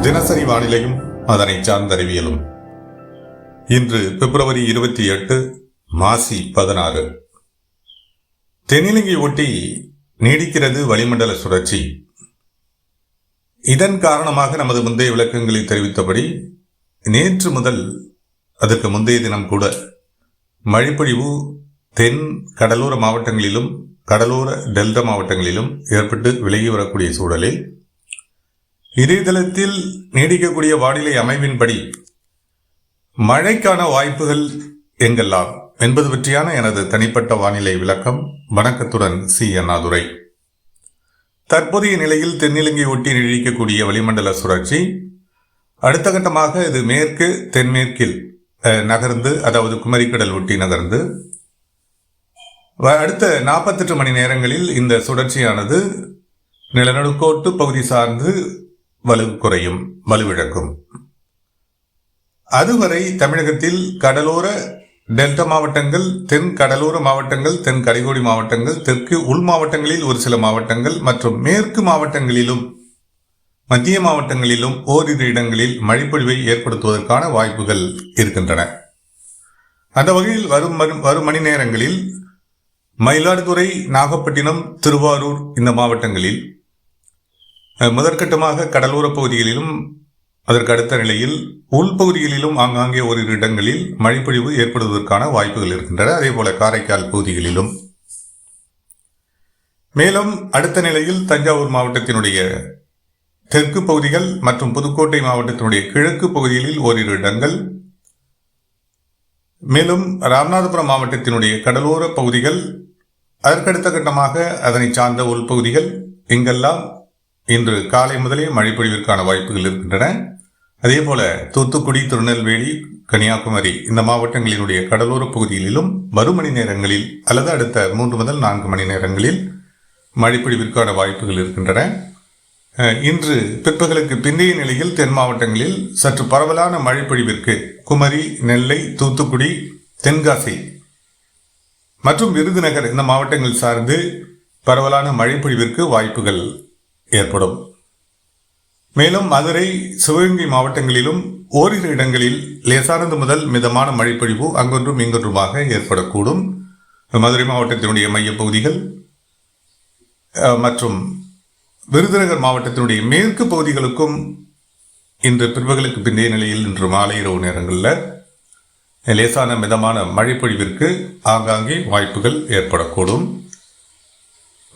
தினசரி வானிலையும் அதனை சார்ந்த அறிவியலும். இன்று பிப்ரவரி 28 மாசி 16. தென்னிலங்கை ஒட்டி நீடிக்கிறது வளிமண்டல சுழற்சி. இதன் காரணமாக நமது முந்தைய விளக்கங்களில் தெரிவித்தபடி நேற்று முதல் அதற்கு முந்தைய தினம் கூட மழைப்பொழிவு தென் கடலோர மாவட்டங்களிலும் கடலோர டெல்டா மாவட்டங்களிலும் ஏற்பட்டு விலகி வரக்கூடிய சூழலில் இணையதளத்தில் நீடிக்கக்கூடிய வானிலை அமைவின்படி மழைக்கான வாய்ப்புகள் எங்கெல்லாம் என்பது பற்றியான எனது தனிப்பட்ட வானிலை விளக்கம். வணக்கத்துடன் சி. அண்ணாதுரை. தற்போதைய நிலையில் தென்னிலங்கை ஒட்டி நீடிக்கக்கூடிய வளிமண்டல சுழற்சி அடுத்த கட்டமாக இது மேற்கு தென்மேற்கில் நகர்ந்து, அதாவது குமரிக்கடல் ஒட்டி நகர்ந்து அடுத்த 48 மணி நேரங்களில் இந்த சுழற்சியானது நிலநடுக்கோட்டு பகுதி சார்ந்து வலுவிழக்கும். அதுவரை தமிழகத்தில் கடலோர டெல்டா மாவட்டங்கள், தென் கடலோர மாவட்டங்கள், தென் கடைக்கோடி மாவட்டங்கள், தெற்கு உள் மாவட்டங்களில் ஒரு சில மாவட்டங்கள் மற்றும் மேற்கு மாவட்டங்களிலும் மத்திய மாவட்டங்களிலும் ஓரிரு இடங்களில் மழைப்பொழிவை ஏற்படுத்துவதற்கான வாய்ப்புகள் இருக்கின்றன. அந்த வகையில் வரும் மணி நேரங்களில் மயிலாடுதுறை, நாகப்பட்டினம், திருவாரூர் இந்த மாவட்டங்களில் முதற்கட்டமாக கடலோர பகுதிகளிலும் அதற்கு அடுத்த நிலையில் உள்பகுதிகளிலும் ஆங்காங்கே ஓரிரு இடங்களில் மழைப்பொழிவு ஏற்படுவதற்கான வாய்ப்புகள் இருக்கின்றன. அதேபோல காரைக்கால் பகுதிகளிலும். மேலும் அடுத்த நிலையில் தஞ்சாவூர் மாவட்டத்தினுடைய தெற்கு பகுதிகள் மற்றும் புதுக்கோட்டை மாவட்டத்தினுடைய கிழக்கு பகுதிகளில் ஓரிரு இடங்கள், மேலும் ராமநாதபுரம் மாவட்டத்தினுடைய கடலோர பகுதிகள், அதற்கடுத்த கட்டமாக அதனை சார்ந்த உள்பகுதிகள், இங்கெல்லாம் இன்று காலை முதலே மழைப்பொழிவிற்கான வாய்ப்புகள் இருக்கின்றன. அதே போல தூத்துக்குடி, திருநெல்வேலி, கன்னியாகுமரி இந்த மாவட்டங்களினுடைய கடலோர பகுதிகளிலும் வரும் மணி நேரங்களில் அல்லது அடுத்த 3 முதல் 4 மணி நேரங்களில் மழைப்பொழிவிற்கான வாய்ப்புகள் இருக்கின்றன. இன்று பிற்பகலுக்கு பிந்தைய நிலையில் தென் மாவட்டங்களில் சற்று பரவலான மழைப்பொழிவிற்கு குமரி, நெல்லை, தூத்துக்குடி, தென்காசி மற்றும் விருதுநகர் இந்த மாவட்டங்கள் சார்ந்து பரவலான மழைப்பொழிவிற்கு வாய்ப்புகள் ஏற்படும். மேலும் மதுரை, சிவகங்கை மாவட்டங்களிலும் ஓரிரு இடங்களில் லேசானது முதல் மிதமான மழைப்பொழிவு அங்கொன்றும் இங்கொன்றுமாக ஏற்படக்கூடும். மதுரை மாவட்டத்தினுடைய மையப்பகுதிகள் மற்றும் விருதுநகர் மாவட்டத்தினுடைய மேற்கு பகுதிகளுக்கும் இன்று பிற்பகலுக்கு பிந்தைய நிலையில் இன்று மாலை இரவு நேரங்களில் லேசான மிதமான மழைப்பொழிவிற்கு ஆங்காங்கே வாய்ப்புகள் ஏற்படக்கூடும்.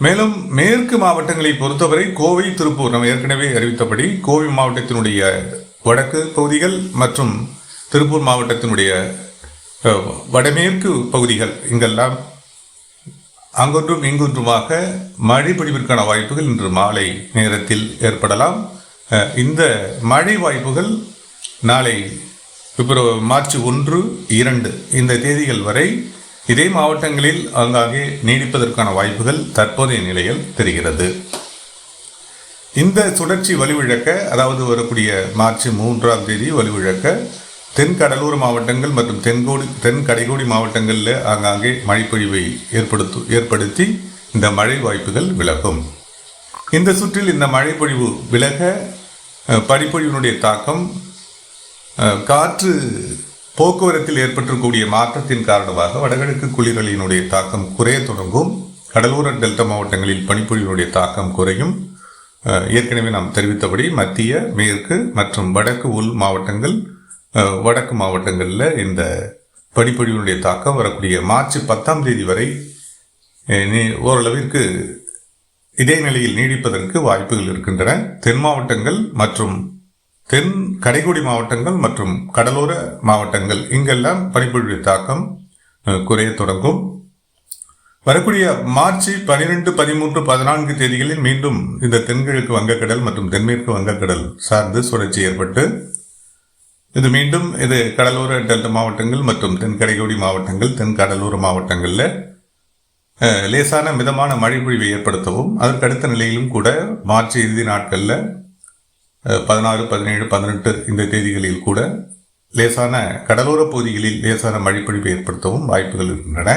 மேலும் மேற்கு மாவட்டங்களை பொறுத்தவரை கோவை, திருப்பூர் நம்ம ஏற்கனவே அறிவித்தபடி கோவை மாவட்டத்தினுடைய வடக்கு பகுதிகள் மற்றும் திருப்பூர் மாவட்டத்தினுடைய வடமேற்கு பகுதிகள் இங்கெல்லாம் அங்கொன்றும் இங்கொன்றுமாக மழை பொழிவிற்கான வாய்ப்புகள் இன்று மாலை நேரத்தில் ஏற்படலாம். இந்த மழை வாய்ப்புகள் நாளை மார்ச் 1, 2 இந்த தேதிகள் வரை இதே மாவட்டங்களில் ஆங்காங்கே நீடிப்பதற்கான வாய்ப்புகள் தற்போதைய நிலையில் தெரிகிறது. இந்த சுழற்சி வலுவிழக்க, அதாவது வரக்கூடிய மார்ச் 3ஆம் தேதி வலுவிழக்க தென் கடலோர மாவட்டங்கள் மற்றும் தென் கடைக்கோடி மாவட்டங்களில் ஆங்காங்கே மழைப்பொழிவை ஏற்படுத்தி இந்த மழை வாய்ப்புகள் விலகும். இந்த சுற்றில் இந்த மழைப்பொழிவு விலக பனிப்பொழிவினுடைய தாக்கம், காற்று போக்குவரத்தில் ஏற்பட்டிருக்கக்கூடிய மாற்றத்தின் காரணமாக வடகிழக்கு குளிரலினுடைய தாக்கம் குறைய தொடங்கும். கடலோர டெல்டா மாவட்டங்களில் பனிப்பொழிவினுடைய தாக்கம் குறையும். ஏற்கனவே நாம் தெரிவித்தபடி மத்திய, மேற்கு மற்றும் வடக்கு உள் மாவட்டங்கள், வடக்கு மாவட்டங்களில் இந்த பனிப்பொழிவினுடைய தாக்கம் வரக்கூடிய மார்ச் 10ஆம் தேதி வரை ஓரளவிற்கு இதே நிலையில் நீடிப்பதற்கு வாய்ப்புகள் இருக்கின்றன. தென் மாவட்டங்கள் மற்றும் தென் கடைக்கோடி மாவட்டங்கள் மற்றும் கடலோர மாவட்டங்கள் இங்கெல்லாம் பனிப்பொழிவு தாக்கம் குறைய தொடங்கும். வரக்கூடிய மார்ச் 12, 13, 14 தேதிகளில் மீண்டும் இந்த தென்கிழக்கு வங்கக்கடல் மற்றும் தென்மேற்கு வங்கக்கடல் சார்ந்து சுழற்சி ஏற்பட்டு இது கடலோர டெல்டா மாவட்டங்கள் மற்றும் தென் கடைக்கோடி மாவட்டங்கள், தென் கடலோர மாவட்டங்களில் லேசான மிதமான மழைப்பொழிவை ஏற்படுத்தவும், அதற்கு அடுத்த நிலையிலும் கூட மார்ச் இறுதி நாட்களில் 16, 17, 18 இந்த தேதிகளில் கூட லேசான கடலோர பகுதிகளில் லேசான மழைப்பொழிவை ஏற்படுத்தவும் வாய்ப்புகள் இருக்கின்றன.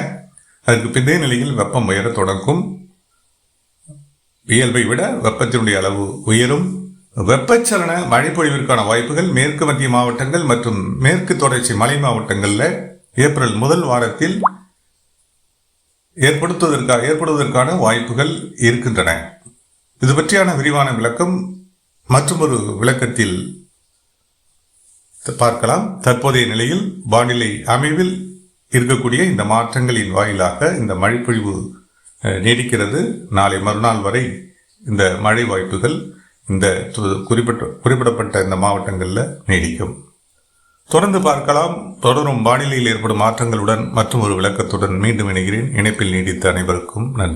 அதற்கு பிந்தைய நிலையில் வெப்பம் உயர தொடங்கும். இயல்பை விட வெப்பத்தினுடைய அளவு உயரும். வெப்பச்சலன மழைப்பொழிவிற்கான வாய்ப்புகள் மேற்கு மத்திய மாவட்டங்கள் மற்றும் மேற்கு தொடர்ச்சி மலை மாவட்டங்களில் ஏப்ரல் முதல் வாரத்தில் ஏற்படுவதற்கான வாய்ப்புகள் இருக்கின்றன. இது பற்றியான விரிவான விளக்கம் மற்றும் ஒரு விளக்கத்தில் பார்க்கலாம். தற்போதைய நிலையில் வானிலை அமைவில் இருக்கக்கூடிய இந்த மாற்றங்களின் வாயிலாக இந்த மழைப்பொழிவு நீடிக்கிறது. நாளை மறுநாள் வரை இந்த மழை வாய்ப்புகள் இந்த குறிப்பிடப்பட்ட இந்த மாவட்டங்களில் நீடிக்கும். தொடர்ந்து பார்க்கலாம். தொடரும் வானிலையில் ஏற்படும் மாற்றங்களுடன் மற்றும் ஒரு விளக்கத்துடன் மீண்டும் இணைகிறேன். இணைப்பில் நீடித்த அனைவருக்கும் நன்றி.